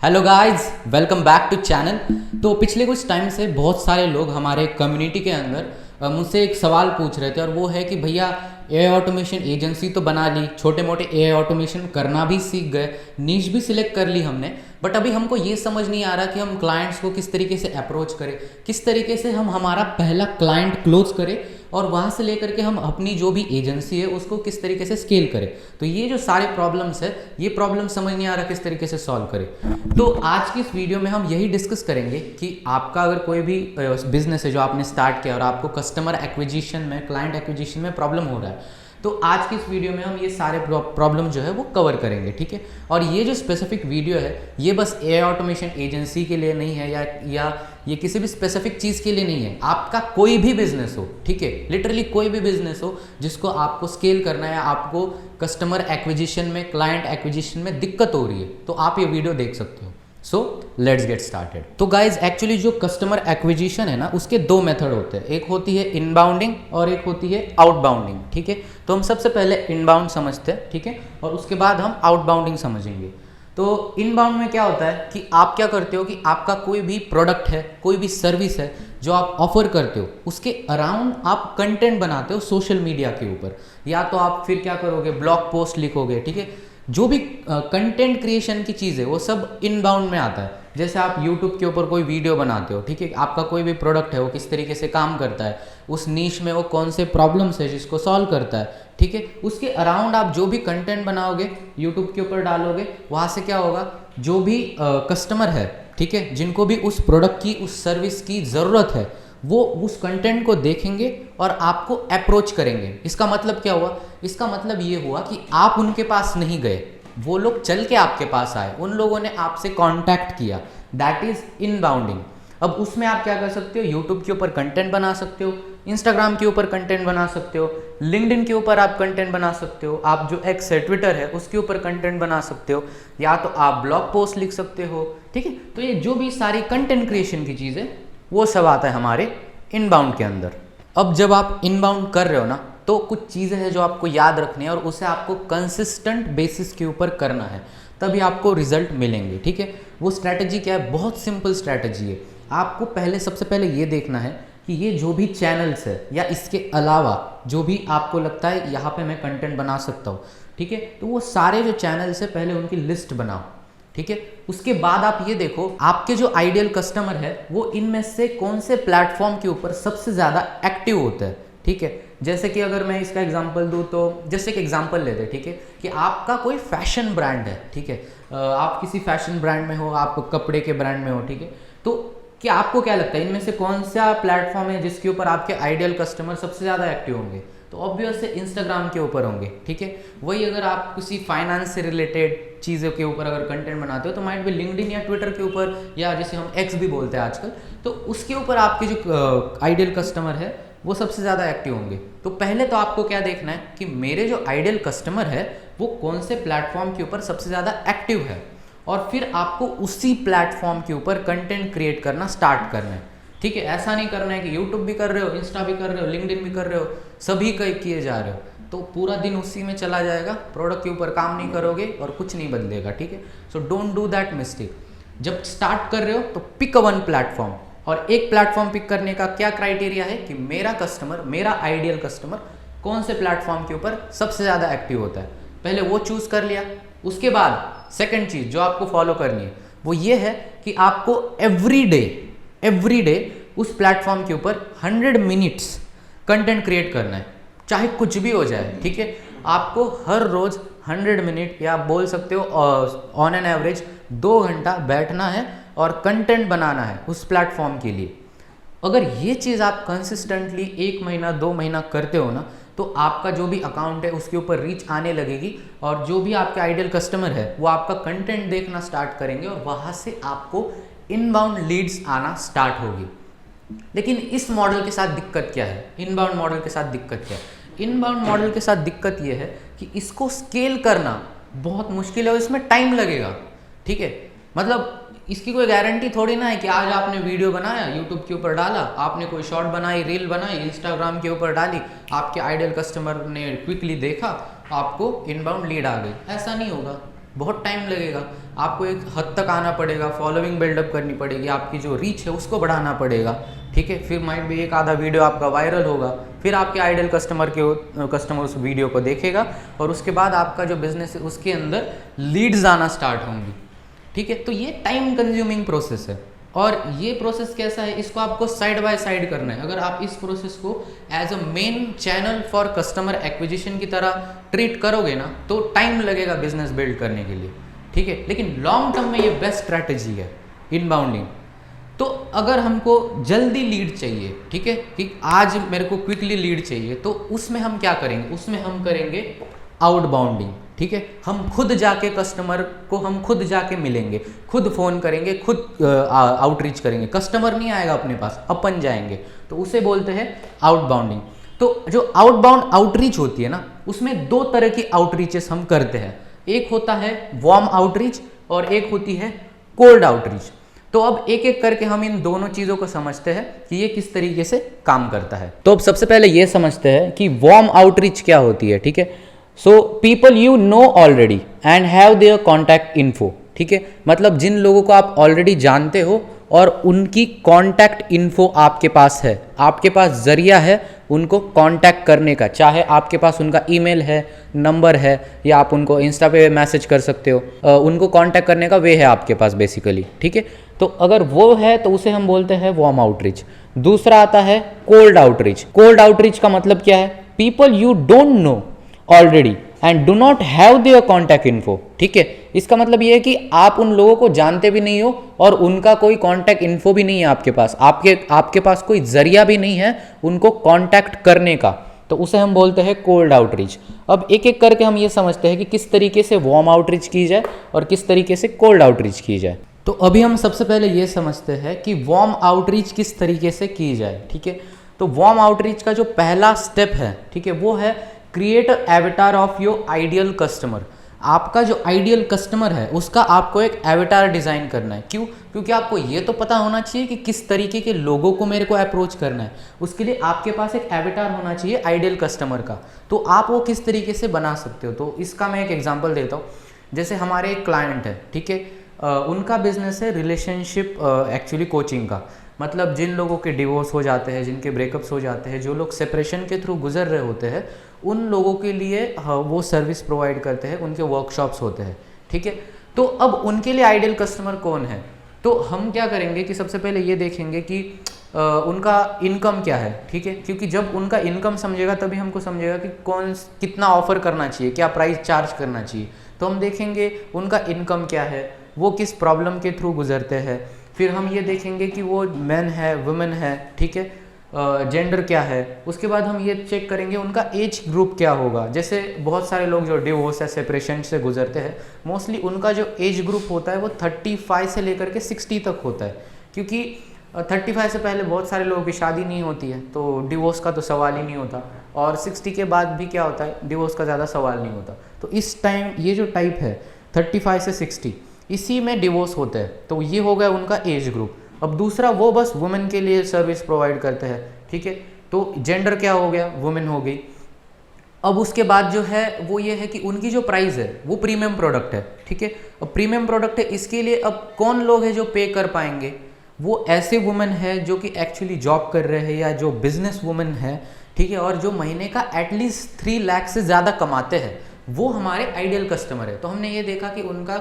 Hello guys, welcome back to channel. तो पिछले कुछ टाइम से बहुत सारे लोग हमारे कम्युनिटी के अंदर मुझसे एक सवाल पूछ रहे थे और वो है कि भैया एआई ऑटोमेशन एजेंसी तो बना ली, छोटे मोटे एआई ऑटोमेशन करना भी सीख गए, नीश भी सिलेक्ट कर ली हमने, बट अभी हमको ये समझ नहीं आ रहा कि हम क्लाइंट्स को किस तरीके से अप्रोच करें, किस तरीके से हम हमारा पहला क्लाइंट क्लोज करें और वहाँ से लेकर के हम अपनी जो भी एजेंसी है उसको किस तरीके से स्केल करें। तो ये जो सारे प्रॉब्लम्स है, ये प्रॉब्लम समझ नहीं आ रहा किस तरीके से सॉल्व करें। तो आज की इस वीडियो में हम यही डिस्कस करेंगे कि आपका अगर कोई भी बिजनेस है जो आपने स्टार्ट किया और आपको कस्टमर एक्विजिशन में, क्लाइंट एक्विजिशन में प्रॉब्लम हो रहा है, तो आज की इस वीडियो में हम ये सारे प्रॉब्लम जो है वो कवर करेंगे, ठीक है। और ये जो स्पेसिफिक वीडियो है ये बस एआई ऑटोमेशन एजेंसी के लिए नहीं है या ये किसी भी स्पेसिफिक चीज़ के लिए नहीं है। आपका कोई भी बिजनेस हो, ठीक है, लिटरली कोई भी बिजनेस हो जिसको आपको स्केल करना है, आपको कस्टमर एक्विजिशन में, क्लाइंट एक्विजिशन में दिक्कत हो रही है, तो आप ये वीडियो देख सकते हो। So let's get started. तो गाइज एक्चुअली जो कस्टमर एक्विजिशन है ना, उसके दो मेथड होते हैं, एक होती है इनबाउंडिंग और एक होती है आउटबाउंडिंग, ठीक है। तो हम सबसे पहले इनबाउंड समझते हैं, ठीक है, और उसके बाद हम आउटबाउंडिंग समझेंगे। तो इनबाउंड में क्या होता है कि आप क्या करते हो कि आपका कोई भी प्रोडक्ट है, कोई भी सर्विस है जो आप ऑफर करते हो, उसके अराउंड आप कंटेंट बनाते हो सोशल मीडिया के ऊपर, या तो आप फिर क्या करोगे, ब्लॉग पोस्ट लिखोगे, ठीक है। जो भी कंटेंट क्रिएशन की चीज़ है वो सब इनबाउंड में आता है। जैसे आप यूट्यूब के ऊपर कोई वीडियो बनाते हो, ठीक है, आपका कोई भी प्रोडक्ट है वो किस तरीके से काम करता है, उस नीश में वो कौन से प्रॉब्लम्स है जिसको सॉल्व करता है, ठीक है, उसके अराउंड आप जो भी कंटेंट बनाओगे यूट्यूब के ऊपर डालोगे, वहाँ से क्या होगा, जो भी कस्टमर है, ठीक है, जिनको भी उस प्रोडक्ट की, उस सर्विस की ज़रूरत है, वो उस कंटेंट को देखेंगे और आपको अप्रोच करेंगे। इसका मतलब क्या हुआ, इसका मतलब ये हुआ कि आप उनके पास नहीं गए, वो लोग चल के आपके पास आए, उन लोगों ने आपसे कांटेक्ट किया, दैट इज इनबाउंडिंग। अब उसमें आप क्या कर सकते हो, यूट्यूब के ऊपर कंटेंट बना सकते हो, इंस्टाग्राम के ऊपर कंटेंट बना सकते हो, लिंक्डइन के ऊपर आप कंटेंट बना सकते हो, आप जो एक्स है, ट्विटर है, उसके ऊपर कंटेंट बना सकते हो, या तो आप ब्लॉग पोस्ट लिख सकते हो, ठीक है। तो ये जो भी सारी कंटेंट क्रिएशन की चीज़ है वो सब आता है हमारे इनबाउंड के अंदर। अब जब आप इनबाउंड कर रहे हो ना, तो कुछ चीज़ें हैं जो आपको याद रखनी है और उसे आपको कंसिस्टेंट बेसिस के ऊपर करना है, तभी आपको रिजल्ट मिलेंगे, ठीक है। वो स्ट्रैटेजी क्या है, बहुत सिंपल स्ट्रैटेजी है। आपको सबसे पहले ये देखना है कि ये जो भी चैनल्स है या इसके अलावा जो भी आपको लगता है यहाँ पे मैं कंटेंट बना सकता हूँ, ठीक है, तो वो सारे जो चैनल्स है पहले उनकी लिस्ट बनाओ, ठीक है। उसके बाद आप ये देखो आपके जो आइडियल कस्टमर है वो इनमें से कौन से प्लेटफॉर्म के ऊपर सबसे ज़्यादा एक्टिव होता है, ठीक है। जैसे कि अगर मैं इसका एग्जांपल दूं तो जैसे कि एग्जांपल लेते, ठीक है, कि आपका कोई फैशन ब्रांड है, ठीक है, आप किसी फैशन ब्रांड में हो, आप कपड़े के ब्रांड में हो, ठीक है, तो क्या आपको क्या लगता है इनमें से कौन सा प्लेटफॉर्म है जिसके ऊपर आपके आइडियल कस्टमर सबसे ज़्यादा एक्टिव होंगे? तो ऑब्वियस से इंस्टाग्राम के ऊपर होंगे, ठीक है। वही अगर आप किसी फाइनेंस से रिलेटेड चीज़ों के ऊपर अगर कंटेंट बनाते हो तो माइट भी लिंक्डइन या ट्विटर के ऊपर, या जैसे हम एक्स भी बोलते हैं आजकल, तो उसके ऊपर आपके जो आइडियल कस्टमर है वो सबसे ज़्यादा एक्टिव होंगे। तो पहले तो आपको क्या देखना है कि मेरे जो आइडियल कस्टमर है वो कौन से प्लेटफॉर्म के ऊपर सबसे ज़्यादा एक्टिव है, और फिर आपको उसी प्लेटफॉर्म के ऊपर कंटेंट क्रिएट करना स्टार्ट करना है, ठीक है। ऐसा नहीं करना है कि यूट्यूब भी कर रहे हो, इंस्टा भी कर रहे हो, लिंक्डइन भी कर रहे हो, सभी किए जा रहे हो, तो पूरा दिन उसी में चला जाएगा, प्रोडक्ट के ऊपर काम नहीं करोगे और कुछ नहीं बदलेगा, ठीक है। So don't do that mistake. जब स्टार्ट कर रहे हो तो पिक वन प्लेटफॉर्म, और एक प्लेटफॉर्म पिक करने का क्या क्राइटेरिया है कि मेरा कस्टमर, मेरा आइडियल कस्टमर कौन से प्लेटफॉर्म के ऊपर सबसे ज़्यादा एक्टिव होता है, पहले वो चूज़ कर लिया। उसके बाद सेकंड चीज़ जो आपको फॉलो करनी है वो ये है कि आपको एवरी डे उस प्लेटफॉर्म के ऊपर 100 मिनट्स कंटेंट क्रिएट करना है, चाहे कुछ भी हो जाए, ठीक है। आपको हर रोज़ 100 मिनट, या आप बोल सकते हो ऑन एन एवरेज 2 घंटा बैठना है और कंटेंट बनाना है उस प्लेटफॉर्म के लिए। अगर ये चीज़ आप कंसिस्टेंटली 1 महीना 2 महीना करते हो ना, तो आपका जो भी अकाउंट है उसके ऊपर रीच आने लगेगी, और जो भी आपके आइडियल कस्टमर है वो आपका कंटेंट देखना स्टार्ट करेंगे और वहाँ से आपको इनबाउंड लीड्स आना स्टार्ट होगी। लेकिन इस मॉडल के साथ दिक्कत क्या है, इनबाउंड मॉडल के साथ दिक्कत क्या है? इनबाउंड मॉडल के साथ दिक्कत ये है कि इसको स्केल करना बहुत मुश्किल है और इसमें टाइम लगेगा, ठीक है। मतलब इसकी कोई गारंटी थोड़ी ना है कि आज आपने वीडियो बनाया, यूट्यूब के ऊपर डाला, आपने कोई शॉर्ट बनाई, रील बनाई, इंस्टाग्राम के ऊपर डाली, आपके आइडियल कस्टमर ने क्विकली देखा, आपको इनबाउंड लीड आ गई। ऐसा नहीं होगा, बहुत टाइम लगेगा। आपको एक हद तक आना पड़ेगा, फॉलोइंग बिल्डअप करनी पड़ेगी, आपकी जो रीच है उसको बढ़ाना पड़ेगा, ठीक है। फिर माइट भी एक आधा वीडियो आपका वायरल होगा, फिर आपके आइडियल कस्टमर उस वीडियो को देखेगा और उसके बाद आपका जो बिजनेस है उसके अंदर लीड्स आना स्टार्ट होंगी, ठीक है। तो ये टाइम कंज्यूमिंग प्रोसेस है और ये प्रोसेस कैसा है, इसको आपको साइड बाय साइड करना है। अगर आप इस प्रोसेस को as a main channel for customer acquisition की तरह ट्रीट करोगे ना तो टाइम लगेगा बिजनेस बिल्ड करने के लिए, ठीक है। लेकिन लॉन्ग टर्म में ये बेस्ट स्ट्रैटेजी है इनबाउंडिंग। तो अगर हमको जल्दी लीड चाहिए, ठीक है, कि आज मेरे को क्विकली लीड चाहिए, तो उसमें हम क्या करेंगे, उसमें हम करेंगे आउटबाउंडिंग, ठीक है। हम खुद जाके कस्टमर को हम खुद जाके मिलेंगे, खुद फ़ोन करेंगे, खुद आउटरीच करेंगे, कस्टमर नहीं आएगा अपने पास, अपन जाएंगे, तो उसे बोलते हैं आउटबाउंडिंग। तो जो आउटबाउंड आउटरीच होती है ना, उसमें दो तरह की आउटरीचेस हम करते हैं, एक होता है वार्म आउटरीच और एक होती है कोल्ड आउटरीच। तो अब एक एक करके हम इन दोनों चीज़ों को समझते हैं कि ये किस तरीके से काम करता है। तो अब सबसे पहले ये समझते हैं कि वार्म आउटरीच क्या होती है, ठीक है। So people you know already and have their contact info, ठीक है, मतलब जिन लोगों को आप ऑलरेडी जानते हो और उनकी कॉन्टैक्ट इन्फो आपके पास है, आपके पास जरिया है उनको कांटेक्ट करने का, चाहे आपके पास उनका ईमेल है, नंबर है, या आप उनको इंस्टा पे मैसेज कर सकते हो, उनको कांटेक्ट करने का वे है आपके पास बेसिकली, ठीक है। तो अगर वो है तो उसे हम बोलते हैं वार्म आउटरीच। दूसरा आता है कोल्ड आउटरीच। कोल्ड आउटरीच का मतलब क्या है, people you don't know already and do not have their contact info, ठीक है। इसका मतलब ये है कि आप उन लोगों को जानते भी नहीं हो और उनका कोई कॉन्टैक्ट इन्फो भी नहीं है आपके पास, आपके पास कोई जरिया भी नहीं है उनको कॉन्टैक्ट करने का, तो उसे हम बोलते हैं कोल्ड आउटरीच। अब एक एक करके हम ये समझते हैं कि किस तरीके से वार्म आउटरीच की जाए और किस तरीके से कोल्ड आउटरीच की जाए। तो अभी हम सबसे पहले ये समझते हैं कि वार्म आउटरीच किस तरीके से की जाए, ठीक है। तो वार्म आउटरीच का जो पहला स्टेप है, ठीक है, वो है create avatar of your ideal customer. आपका जो आइडियल कस्टमर है उसका आपको एक एवेटार डिज़ाइन करना है। क्यों? क्योंकि आपको ये तो पता होना चाहिए कि किस तरीके के लोगों को मेरे को अप्रोच करना है, उसके लिए आपके पास एक एवेटार होना चाहिए आइडियल कस्टमर का। तो आप वो किस तरीके से बना सकते हो, तो इसका मैं एक एग्जांपल देता हूँ। जैसे हमारे एक क्लाइंट है, ठीक है, उनका बिजनेस है रिलेशनशिप एक्चुअली कोचिंग का, मतलब जिन लोगों के डिवोर्स हो जाते हैं, जिनके ब्रेकअप्स हो जाते हैं, जो लोग सेपरेशन के थ्रू गुजर रहे होते हैं, उन लोगों के लिए वो सर्विस प्रोवाइड करते हैं, उनके वर्कशॉप्स होते हैं, ठीक है। तो अब उनके लिए आइडियल कस्टमर कौन है, तो हम क्या करेंगे कि सबसे पहले ये देखेंगे कि उनका इनकम क्या है, ठीक है, क्योंकि जब उनका इनकम समझेगा तभी हमको समझेगा कि कितना ऑफर करना चाहिए, क्या प्राइस चार्ज करना चाहिए। तो हम देखेंगे उनका इनकम क्या है, वो किस प्रॉब्लम के थ्रू गुजरते हैं, फिर हम ये देखेंगे कि वो मैन है वुमेन है, ठीक है, जेंडर क्या है। उसके बाद हम ये चेक करेंगे उनका एज ग्रुप क्या होगा। जैसे बहुत सारे लोग जो डिवोर्स या सेपरेशन से गुजरते हैं, मोस्टली उनका जो एज ग्रुप होता है वो 35 से लेकर के 60 तक होता है, क्योंकि 35 से पहले बहुत सारे लोगों की शादी नहीं होती है, तो डिवोर्स का तो सवाल ही नहीं होता, और 60 के बाद भी क्या होता है, डिवोर्स का ज़्यादा सवाल नहीं होता। तो इस टाइम ये जो टाइप है 35 से 60, इसी में डिवोर्स होते हैं, तो ये हो गया उनका एज ग्रुप। अब दूसरा, वो बस वुमेन के लिए सर्विस प्रोवाइड करते हैं, ठीक है, तो जेंडर क्या हो गया, वुमेन हो गई। अब उसके बाद जो है वो ये है कि उनकी जो प्राइस है वो प्रीमियम प्रोडक्ट है, ठीक है। अब प्रीमियम प्रोडक्ट है, इसके लिए अब कौन लोग हैं जो पे कर पाएंगे, वो ऐसे वुमेन है जो कि एक्चुअली जॉब कर रहे हैं या जो बिजनेस वुमेन है, ठीक है, और जो महीने का एटलीस्ट 3 लाख से ज़्यादा कमाते हैं, वो हमारे आइडियल कस्टमर है। तो हमने ये देखा कि उनका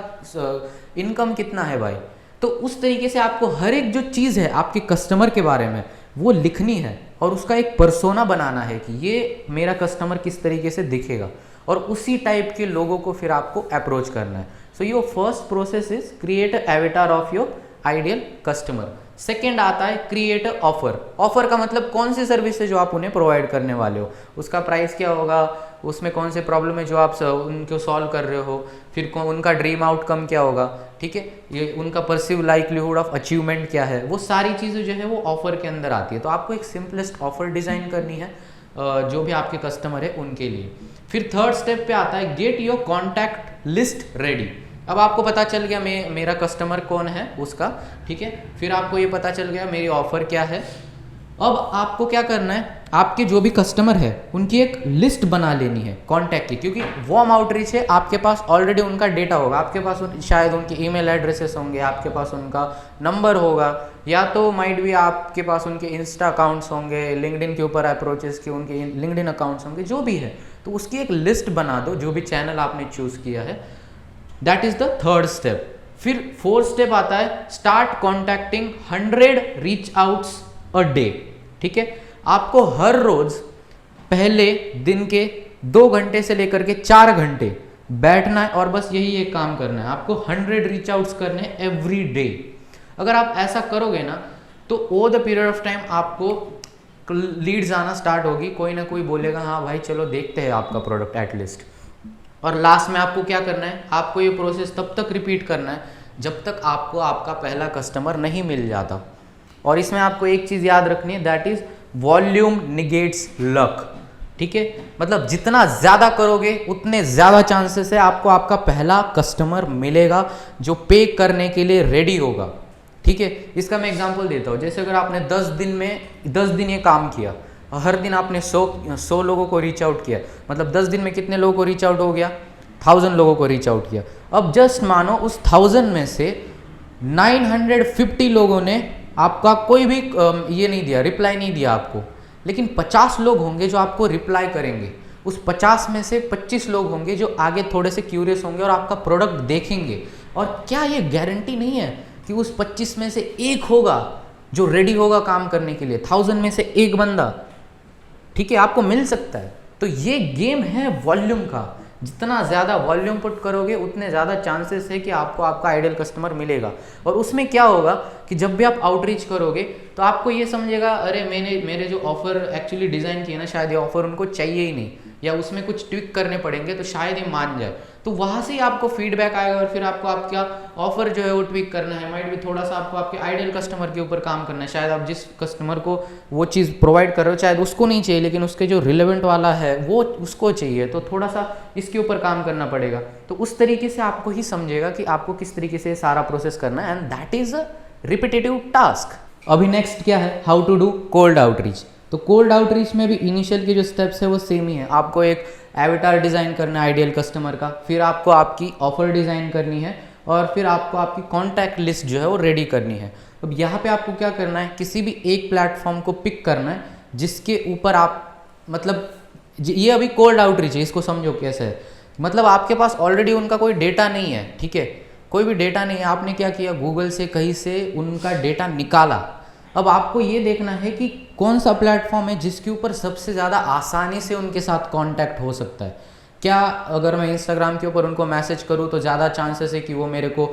इनकम कितना है भाई, तो उस तरीके से आपको हर एक जो चीज़ है आपके कस्टमर के बारे में वो लिखनी है और उसका एक पर्सोना बनाना है कि ये मेरा कस्टमर किस तरीके से दिखेगा, और उसी टाइप के लोगों को फिर आपको अप्रोच करना है। So your first process is create avatar of your ideal customer. Second आता है क्रिएट ऑफर। ऑफर का मतलब कौन सी सर्विस है जो आप उन्हें प्रोवाइड करने वाले हो, उसका प्राइस क्या होगा, उसमें कौन से प्रॉब्लम है जो आप उनको सॉल्व कर रहे हो, फिर उनका ड्रीम आउटकम क्या होगा, ठीक है, ये उनका परसीव लाइक्लीहुड ऑफ अचीवमेंट क्या है, वो सारी चीज़ें जो है वो ऑफर के अंदर आती है। तो आपको एक सिंपलेस्ट ऑफर डिज़ाइन करनी है जो भी आपके कस्टमर है उनके लिए। फिर थर्ड स्टेप पे आता है get your contact list ready. अब आपको पता चल गया मेरा कस्टमर कौन है उसका, ठीक है, फिर आपको ये पता चल गया मेरी ऑफर क्या है, अब आपको क्या करना है, आपके जो भी कस्टमर है उनकी एक लिस्ट बना लेनी है कॉन्टैक्ट की, क्योंकि वार्म आउटरीच है, आपके पास ऑलरेडी उनका डेटा होगा, आपके पास शायद उनके ईमेल एड्रेसेस होंगे, आपके पास उनका नंबर होगा, या तो माइट भी आपके पास उनके इंस्टा अकाउंट्स होंगे, लिंक्डइन के ऊपर अप्रोचेस के उनके लिंक्डइन अकाउंट्स होंगे, जो भी है, तो उसकी एक लिस्ट बना दो जो भी चैनल आपने चूज़ किया है। That is the third step. फिर फोर्थ स्टेप आता है start contacting 100 reach outs a day. ठीक है, आपको हर रोज पहले दिन के 2 घंटे से लेकर के 4 घंटे बैठना है और बस यही एक काम करना है, आपको 100 रीच आउट्स करने हैं एवरी डे। अगर आप ऐसा करोगे ना तो over the period of time आपको लीड्स आना स्टार्ट होगी, कोई ना कोई बोलेगा हाँ भाई चलो देखते हैं आपका प्रोडक्ट एटलीस्ट। और लास्ट में आपको क्या करना है, आपको ये प्रोसेस तब तक रिपीट करना है जब तक आपको आपका पहला कस्टमर नहीं मिल जाता। और इसमें आपको एक चीज़ याद रखनी है, that is volume negates luck. ठीक है, मतलब जितना ज़्यादा करोगे उतने ज़्यादा चांसेस है आपको आपका पहला कस्टमर मिलेगा जो पे करने के लिए रेडी होगा। ठीक है, इसका मैं एग्जांपल देता हूँ। जैसे अगर आपने 10 दिन ये काम किया, हर दिन आपने 100 लोगों को रीच आउट किया, मतलब 10 दिन में कितने लोगों को रीच आउट हो गया, 1000 लोगों को रीच आउट किया। अब जस्ट मानो उस 1000 में से 950 लोगों ने आपका कोई भी ये नहीं दिया, रिप्लाई नहीं दिया आपको, लेकिन 50 लोग होंगे जो आपको रिप्लाई करेंगे। उस 50 में से 25 लोग होंगे जो आगे थोड़े से क्यूरियस होंगे और आपका प्रोडक्ट देखेंगे। और क्या ये गारंटी नहीं है कि उस 25 में से एक होगा जो रेडी होगा काम करने के लिए, 1000 में से एक बंदा, ठीक है, आपको मिल सकता है। तो ये गेम है वॉल्यूम का, जितना ज़्यादा वॉल्यूम पुट करोगे उतने ज़्यादा चांसेस है कि आपको आपका आइडियल कस्टमर मिलेगा। और उसमें क्या होगा कि जब भी आप आउटरीच करोगे तो आपको ये समझेगा अरे मेरे जो ऑफ़र एक्चुअली डिज़ाइन किए ना, शायद ये ऑफ़र उनको चाहिए ही नहीं, या उसमें कुछ ट्विक करने पड़ेंगे तो शायद ये मान जाए। तो वहाँ से ही आपको फीडबैक आएगा और फिर आपको आपका ऑफर जो है वो ट्विक करना है। माइट भी थोड़ा सा आपको आपके आइडियल कस्टमर के ऊपर काम करना है। शायद आप जिस कस्टमर को वो चीज़ प्रोवाइड कर रहे हो शायद उसको नहीं चाहिए, लेकिन उसके जो रिलेवेंट वाला है वो उसको चाहिए, तो थोड़ा सा इसके ऊपर काम करना पड़ेगा। तो उस तरीके से आपको ही समझेगा कि आपको किस तरीके से सारा प्रोसेस करना है, and that is a repetitive task. अभी नेक्स्ट क्या है, how to do cold outreach. तो कोल्ड आउटरीच में भी इनिशियल के जो स्टेप्स है वो सेम ही है। आपको एक एवेटार डिज़ाइन करना है आइडियल कस्टमर का, फिर आपको आपकी ऑफर डिज़ाइन करनी है, और फिर आपको आपकी कॉन्टैक्ट लिस्ट जो है वो रेडी करनी है। अब यहाँ पे आपको क्या करना है, किसी भी एक प्लेटफॉर्म को पिक करना है जिसके ऊपर आप, मतलब ये अभी कोल्ड आउटरीच है, इसको समझो कैसे है। मतलब आपके पास ऑलरेडी उनका कोई डेटा नहीं है, ठीक है, कोई भी डेटा नहीं है, आपने क्या किया, गूगल से कहीं से उनका डेटा निकाला। अब आपको ये देखना है कि कौन सा प्लेटफॉर्म है जिसके ऊपर सबसे ज़्यादा आसानी से उनके साथ कांटेक्ट हो सकता है। क्या अगर मैं इंस्टाग्राम के ऊपर उनको मैसेज करूँ तो ज़्यादा चांसेस है कि वो मेरे को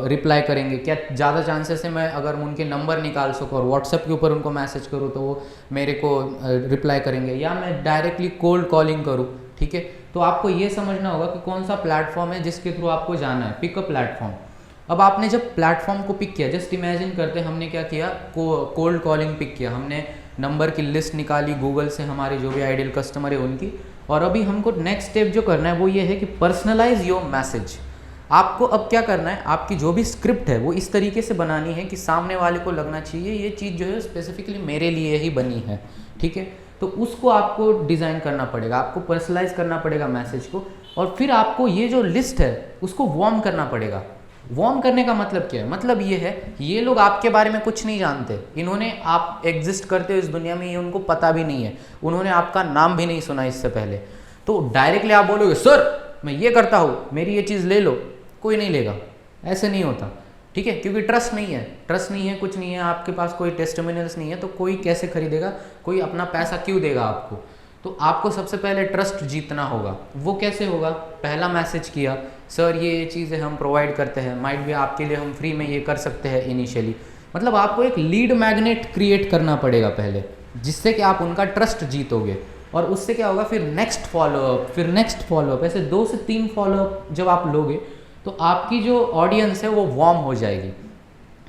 रिप्लाई करेंगे? क्या ज़्यादा चांसेस है मैं अगर उनके नंबर निकाल सकूँ और व्हाट्सएप के ऊपर उनको मैसेज करूँ तो वो मेरे को रिप्लाई करेंगे, या मैं डायरेक्टली कोल्ड कॉलिंग करूँ? ठीक है, तो आपको ये समझना होगा कि कौन सा प्लेटफॉर्म है जिसके थ्रू आपको जाना है, पिक अ प्लेटफॉर्म। अब आपने जब प्लेटफॉर्म को पिक किया, जस्ट इमेजिन करते हमने क्या किया, कोल्ड कॉलिंग पिक किया, हमने नंबर की लिस्ट निकाली गूगल से, हमारे जो भी आइडियल कस्टमर है उनकी। और अभी हमको नेक्स्ट स्टेप जो करना है वो ये है कि पर्सनलाइज योर मैसेज। आपको अब क्या करना है, आपकी जो भी स्क्रिप्ट है वो इस तरीके से बनानी है कि सामने वाले को लगना चाहिए ये चीज़ जो है स्पेसिफिकली मेरे लिए ही बनी है। ठीक है, तो उसको आपको डिज़ाइन करना पड़ेगा, आपको पर्सनलाइज करना पड़ेगा मैसेज को, और फिर आपको ये जो लिस्ट है उसको वार्म करना पड़ेगा। वार्म करने का मतलब क्या है, मतलब ये है ये लोग आपके बारे में कुछ नहीं जानते, इन्होंने आप एग्जिस्ट करते हो इस दुनिया में ये उनको पता भी नहीं है, उन्होंने आपका नाम भी नहीं सुना इससे पहले। तो डायरेक्टली आप बोलोगे सर मैं ये करता हूँ, मेरी ये चीज़ ले लो, कोई नहीं लेगा, ऐसे नहीं होता। ठीक है, क्योंकि ट्रस्ट नहीं है, कुछ नहीं है, आपके पास कोई टेस्टिमोनियल्स नहीं है, तो कोई कैसे खरीदेगा, कोई अपना पैसा क्यों देगा आपको? तो आपको सबसे पहले ट्रस्ट जीतना होगा। वो कैसे होगा? पहला मैसेज किया, सर ये चीज़ें हम प्रोवाइड करते हैं, माइट भी आपके लिए हम फ्री में ये कर सकते हैं इनिशियली। मतलब आपको एक लीड मैग्नेट क्रिएट करना पड़ेगा पहले, जिससे कि आप उनका ट्रस्ट जीतोगे। और उससे क्या होगा, फिर नेक्स्ट फॉलोअप, ऐसे 2 से 3 फॉलोअप जब आप लोगे तो आपकी जो ऑडियंस है वो वार्म हो जाएगी,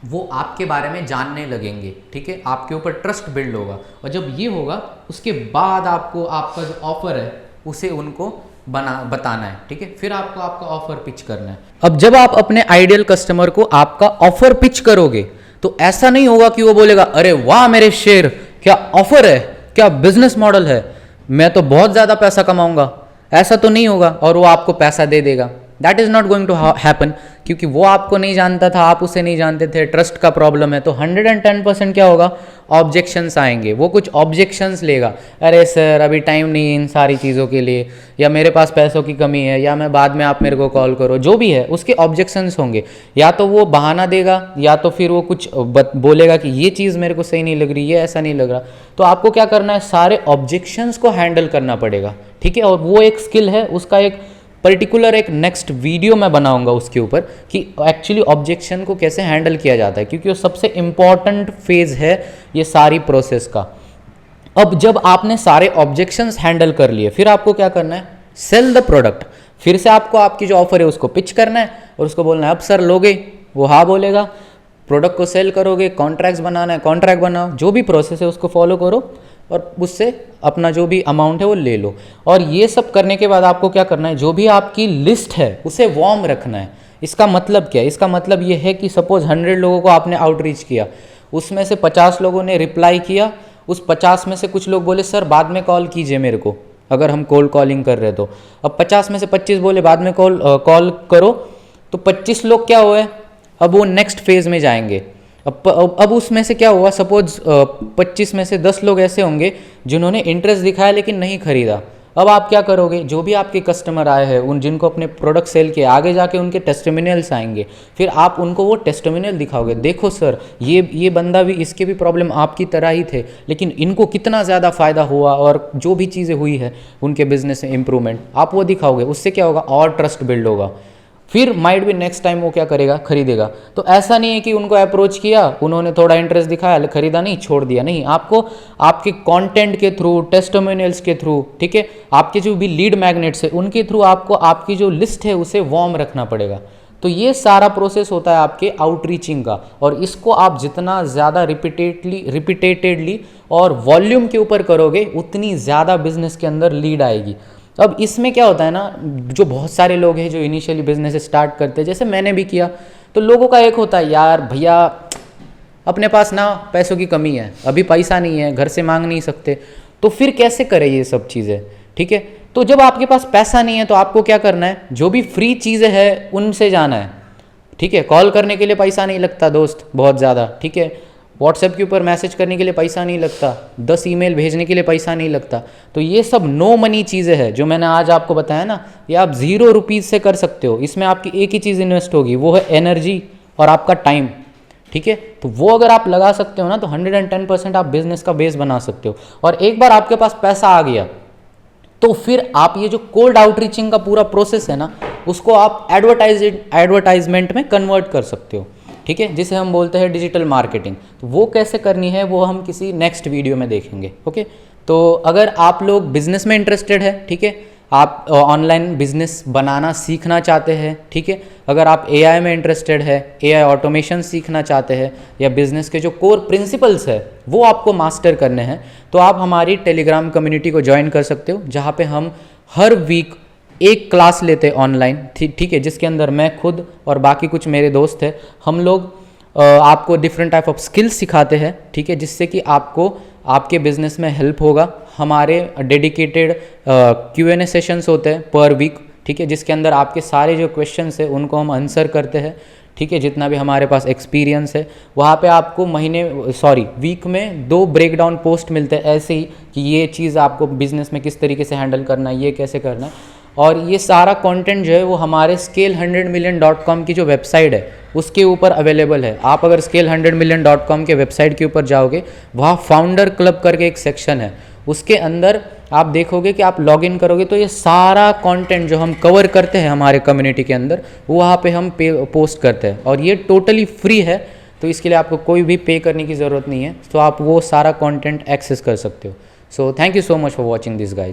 वो आपके बारे में जानने लगेंगे। ठीक है, आपके ऊपर ट्रस्ट बिल्ड होगा, और जब ये होगा उसके बाद आपको आपका जो ऑफर है उसे उनको बताना है। ठीक है, फिर आपको आपका ऑफर पिच करना है। अब जब आप अपने आइडियल कस्टमर को आपका ऑफर पिच करोगे तो ऐसा नहीं होगा कि वो बोलेगा अरे वाह मेरे शेर, क्या ऑफर है, क्या बिजनेस मॉडल है, मैं तो बहुत ज़्यादा पैसा कमाऊंगा, ऐसा तो नहीं होगा, और वो आपको पैसा दे देगा। That is not going to happen, क्योंकि वो आपको नहीं जानता था, आप उसे नहीं जानते थे, ट्रस्ट का प्रॉब्लम है। तो 110% क्या होगा, ऑब्जेक्शंस आएंगे, वो कुछ ऑब्जेक्शंस लेगा, अरे सर अभी टाइम नहीं है इन सारी चीज़ों के लिए, या मेरे पास पैसों की कमी है, या मैं बाद में आप मेरे को कॉल करो, जो भी है उसके ऑब्जेक्शंस होंगे। या तो वो बहाना देगा, या तो फिर वो कुछ बोलेगा कि ये चीज़ मेरे को सही नहीं लग रही, ये ऐसा नहीं लग रहा। तो आपको क्या करना है, सारे ऑब्जेक्शंस को हैंडल करना पड़ेगा, ठीक है। और वो एक स्किल है, उसका एक पर्टिकुलर एक नेक्स्ट वीडियो मैं बनाऊंगा उसके ऊपर कि एक्चुअली ऑब्जेक्शन को कैसे हैंडल किया जाता है, क्योंकि वो सबसे इंपॉर्टेंट फेज है ये सारी प्रोसेस का। अब जब आपने सारे ऑब्जेक्शंस हैंडल कर लिए, फिर आपको क्या करना है, सेल द प्रोडक्ट। फिर से आपको आपकी जो ऑफर है उसको पिच करना है और उसको बोलना है अब सर लोगे, वो हाँ बोलेगा, प्रोडक्ट को सेल करोगे, कॉन्ट्रैक्ट्स बनाना है कॉन्ट्रैक्ट बनाओ, जो भी प्रोसेस है उसको फॉलो करो और उससे अपना जो भी अमाउंट है वो ले लो। और ये सब करने के बाद आपको क्या करना है, जो भी आपकी लिस्ट है उसे वार्म रखना है। इसका मतलब क्या है, इसका मतलब ये है कि सपोज 100 लोगों को आपने आउटरीच किया, उसमें से 50 लोगों ने रिप्लाई किया, उस 50 में से कुछ लोग बोले सर बाद में कॉल कीजिए मेरे को, अगर हम कोल्ड कॉलिंग कर रहे तो। अब 50 में से 25 बोले बाद में कॉल करो, तो 25 लोग क्या हुए, अब वो नेक्स्ट फेज में जाएंगे। अब उसमें से क्या हुआ, सपोज 25 में से 10 लोग ऐसे होंगे जिन्होंने इंटरेस्ट दिखाया लेकिन नहीं खरीदा। अब आप क्या करोगे, जो भी आपके कस्टमर आए हैं, उन जिनको अपने प्रोडक्ट सेल किए, आगे जाके उनके टेस्टिमोनियल्स आएंगे, फिर आप उनको वो टेस्टिमोनियल दिखाओगे, देखो सर ये बंदा भी, इसके भी प्रॉब्लम आपकी तरह ही थे, लेकिन इनको कितना ज़्यादा फ़ायदा हुआ और जो भी चीज़ें हुई है उनके बिजनेस में इंप्रूवमेंट, आप वो दिखाओगे। उससे क्या होगा, और ट्रस्ट बिल्ड होगा, फिर माइट भी नेक्स्ट टाइम वो क्या करेगा, खरीदेगा। तो ऐसा नहीं है कि उनको अप्रोच किया, उन्होंने थोड़ा इंटरेस्ट दिखाया, खरीदा नहीं, छोड़ दिया, नहीं। आपको आपके कंटेंट के थ्रू, टेस्टिमोनियल्स के थ्रू, ठीक है, आपके जो भी लीड मैग्नेट्स है उनके थ्रू आपको आपकी जो लिस्ट है उसे वार्म रखना पड़ेगा। तो ये सारा प्रोसेस होता है आपके आउटरीचिंग का, और इसको आप जितना ज़्यादा रिपीटेटेडली और वॉल्यूम के ऊपर करोगे उतनी ज़्यादा बिजनेस के अंदर लीड आएगी। अब इसमें क्या होता है ना, जो बहुत सारे लोग हैं जो इनिशियली बिजनेस स्टार्ट करते हैं, जैसे मैंने भी किया, तो लोगों का एक होता है, यार भैया अपने पास ना पैसों की कमी है, अभी पैसा नहीं है, घर से मांग नहीं सकते, तो फिर कैसे करें ये सब चीज़ें, ठीक है। तो जब आपके पास पैसा नहीं है तो आपको क्या करना है, जो भी फ्री चीज़ें हैं उनसे जाना है, ठीक है। कॉल करने के लिए पैसा नहीं लगता दोस्त बहुत ज़्यादा, ठीक है। व्हाट्सएप के ऊपर मैसेज करने के लिए पैसा नहीं लगता, 10 ईमेल भेजने के लिए पैसा नहीं लगता। तो ये सब नो मनी चीज़ें हैं जो मैंने आज आपको बताया ना, ये आप 0 रुपीज़ से कर सकते हो। इसमें आपकी एक ही चीज़ इन्वेस्ट होगी, वो है एनर्जी और आपका टाइम, ठीक है। तो वो अगर आप लगा सकते हो ना, तो 110% आप बिजनेस का बेस बना सकते हो। और एक बार आपके पास पैसा आ गया तो फिर आप ये जो कोल्ड आउटरीचिंग का पूरा प्रोसेस है ना, उसको आप एडवर्टाइजमेंट में कन्वर्ट कर सकते हो, ठीक है, जिसे हम बोलते हैं डिजिटल मार्केटिंग। तो वो कैसे करनी है वो हम किसी नेक्स्ट वीडियो में देखेंगे, ओके। तो अगर आप लोग बिजनेस में इंटरेस्टेड है, ठीक है, आप ऑनलाइन बिजनेस बनाना सीखना चाहते हैं, ठीक है, अगर आप एआई में इंटरेस्टेड है, एआई ऑटोमेशन सीखना चाहते हैं, या बिजनेस के जो कोर प्रिंसिपल्स है वो आपको मास्टर करने हैं, तो आप हमारी टेलीग्राम कम्युनिटी को ज्वाइन कर सकते हो, जहाँ पे हम हर वीक एक क्लास लेते हैं ऑनलाइन, ठीक है, जिसके अंदर मैं खुद और बाकी कुछ मेरे दोस्त हैं, हम लोग आपको डिफरेंट टाइप ऑफ स्किल्स सिखाते हैं, ठीक है, जिससे कि आपको आपके बिजनेस में हेल्प होगा। हमारे डेडिकेटेड Q&A सेशंस होते हैं पर वीक, ठीक है, जिसके अंदर आपके सारे जो क्वेश्चंस है उनको हम आंसर करते हैं, ठीक है, जितना भी हमारे पास एक्सपीरियंस है। वहाँ पे आपको वीक में 2 ब्रेकडाउन पोस्ट मिलते हैं ऐसे ही, कि ये चीज़ आपको बिजनेस में किस तरीके से हैंडल करना है, ये कैसे करना है। और ये सारा कंटेंट जो है वो हमारे scale100million.com की जो वेबसाइट है उसके ऊपर अवेलेबल है। आप अगर scale100million.com के वेबसाइट के ऊपर जाओगे, वहाँ फाउंडर क्लब करके एक सेक्शन है, उसके अंदर आप देखोगे कि आप लॉगिन करोगे तो ये सारा कंटेंट जो हम कवर करते हैं हमारे कम्युनिटी के अंदर, वो वहाँ पे हम पोस्ट करते हैं, और ये टोटली फ्री है। तो इसके लिए आपको कोई भी पे करने की ज़रूरत नहीं है, तो आप वो सारा कंटेंट एक्सेस कर सकते हो। So thank you so much for watching this guys.